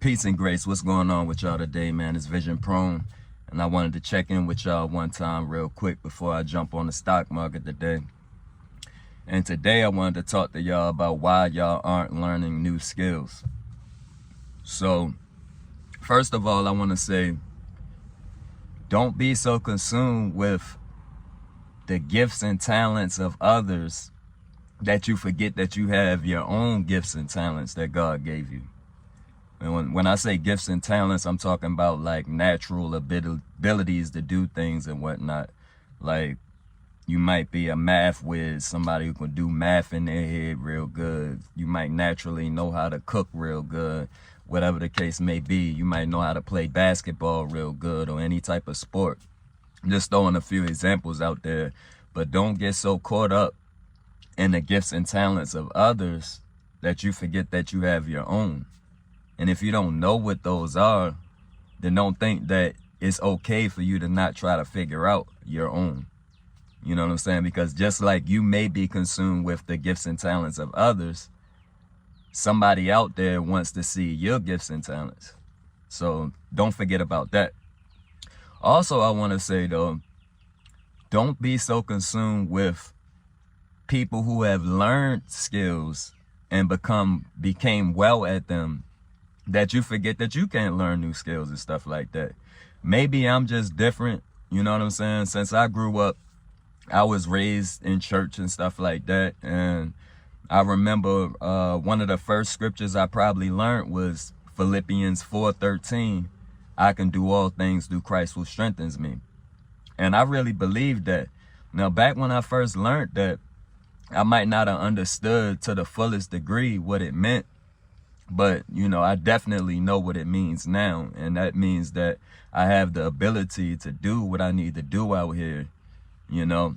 Peace and grace. What's going on with y'all today, man? It's Vision Prone, and I wanted to check in with y'all one time real quick before I jump on the stock market today. And today I wanted to talk to y'all about why y'all aren't learning new skills. So, first of all, I want to say, don't be so consumed with the gifts and talents of others that you forget that you have your own gifts and talents that God gave you. And when I say gifts and talents, I'm talking about like natural abilities to do things and whatnot. Like, you might be a math whiz, somebody who can do math in their head real good. You might naturally know how to cook real good, whatever the case may be. You might know how to play basketball real good or any type of sport. I'm just throwing a few examples out there, but don't get so caught up in the gifts and talents of others that you forget that you have your own. And if you don't know what those are, then don't think that it's okay for you to not try to figure out your own. You know what I'm saying? Because just like you may be consumed with the gifts and talents of others, somebody out there wants to see your gifts and talents. So don't forget about that. Also, I want to say though, don't be so consumed with people who have learned skills and became well at them that you forget that you can't learn new skills and stuff like that. Maybe I'm just different, you know what I'm saying? Since I grew up, I was raised in church and stuff like that. And I remember one of the first scriptures I probably learned was Philippians 4:13. I can do all things through Christ who strengthens me. And I really believed that. Now, back when I first learned that, I might not have understood to the fullest degree what it meant. But, you know, I definitely know what it means now. And that means that I have the ability to do what I need to do out here, you know.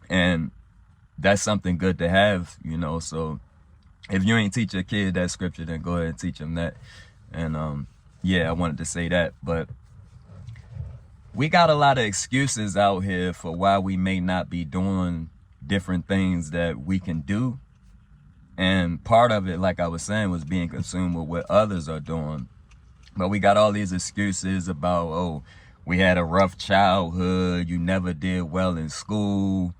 And that's something good to have, you know. So if you ain't teach your kid that scripture, then go ahead and teach them that. And, yeah, I wanted to say that. But we got a lot of excuses out here for why we may not be doing different things that we can do. And part of it, like I was saying, was being consumed with what others are doing. But we got all these excuses about, oh, we had a rough childhood, you never did well in school,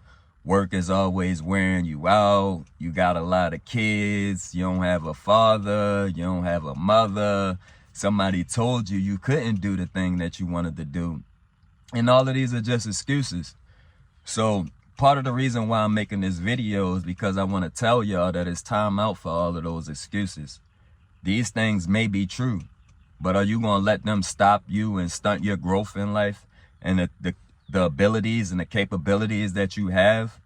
work is always wearing you out, you got a lot of kids, you don't have a father, you don't have a mother, somebody told you you couldn't do the thing that you wanted to do. And all of these are just excuses. So part of the reason why I'm making this video is because I want to tell y'all that it's time out for all of those excuses. These things may be true, but are you going to let them stop you and stunt your growth in life and the abilities and the capabilities that you have?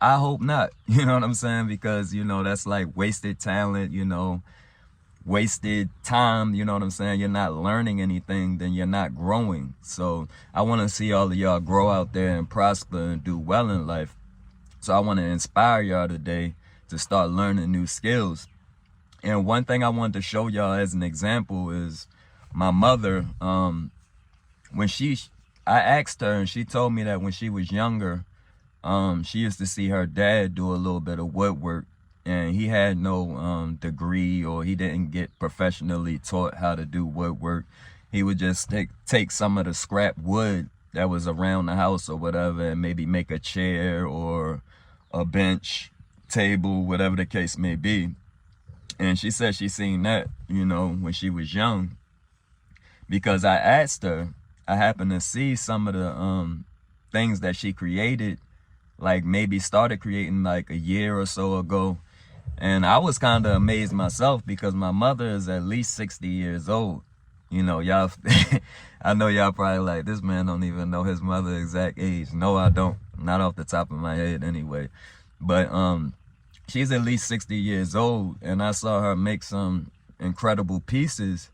I hope not. You know what I'm saying? Because, you know, that's like wasted talent, you know, wasted time, you know what I'm saying? You're not learning anything, then you're not growing. So I want to see all of y'all grow out there and prosper and do well in life. So I want to inspire y'all today to start learning new skills. And one thing I wanted to show y'all as an example is my mother. When I asked her, and she told me that when she was younger, she used to see her dad do a little bit of woodwork. And he had no degree, or he didn't get professionally taught how to do woodwork. He would just take some of the scrap wood that was around the house or whatever and maybe make a chair or a bench, table, whatever the case may be. And she said she seen that, you know, when she was young. Because I asked her, I happened to see some of the things that she created, like maybe started creating like a year or so ago. And I was kind of amazed myself because my mother is at least 60 years old. You know, y'all, I know y'all probably like, this man don't even know his mother's exact age. No, I don't. Not off the top of my head anyway. But she's at least 60 years old. And I saw her make some incredible pieces.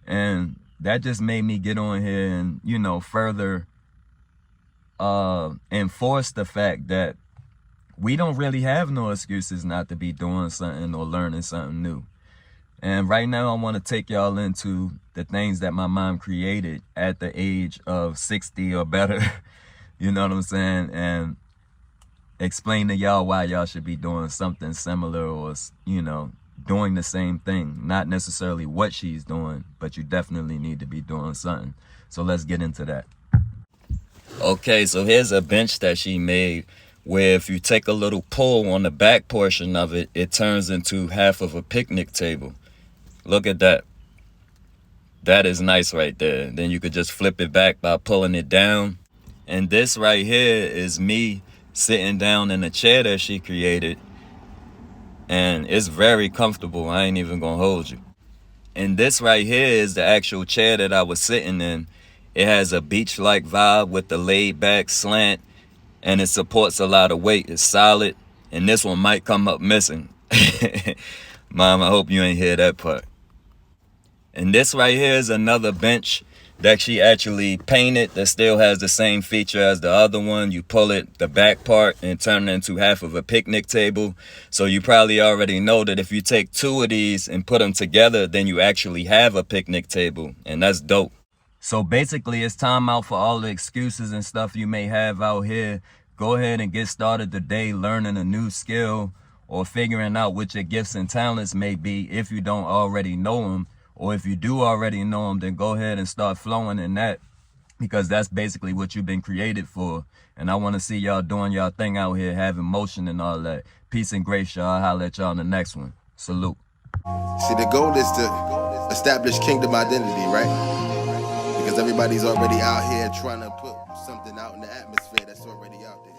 And that just made me get on here and, you know, further enforce the fact that we don't really have no excuses not to be doing something or learning something new. And right now I want to take y'all into the things that my mom created at the age of 60 or better, you know what I'm saying? And explain to y'all why y'all should be doing something similar or, you know, doing the same thing. Not necessarily what she's doing, but you definitely need to be doing something. So let's get into that. Okay, so here's a bench that she made where if you take a little pull on the back portion of it, it turns into half of a picnic table. Look at that. That is nice right there. Then you could just flip it back by pulling it down. And this right here is me sitting down in a chair that she created. And it's very comfortable. I ain't even gonna hold you. And this right here is the actual chair that I was sitting in. It has a beach-like vibe with the laid-back slant, and it supports a lot of weight. It's solid, and this one might come up missing. Mom, I hope you ain't hear that part. And this right here is another bench that she actually painted that still has the same feature as the other one. You pull it, the back part, and turn it into half of a picnic table. So you probably already know that if you take two of these and put them together, then you actually have a picnic table, and that's dope. So basically, it's time out for all the excuses and stuff you may have out here. Go ahead and get started today learning a new skill or figuring out what your gifts and talents may be if you don't already know them. Or if you do already know them, then go ahead and start flowing in that, because that's basically what you've been created for. And I want to see y'all doing y'all thing out here, having motion and all that. Peace and grace, y'all. I'll holler at y'all in the next one. Salute. See, the goal is to establish kingdom identity, right? Because everybody's already out here trying to put something out in the atmosphere that's already out there.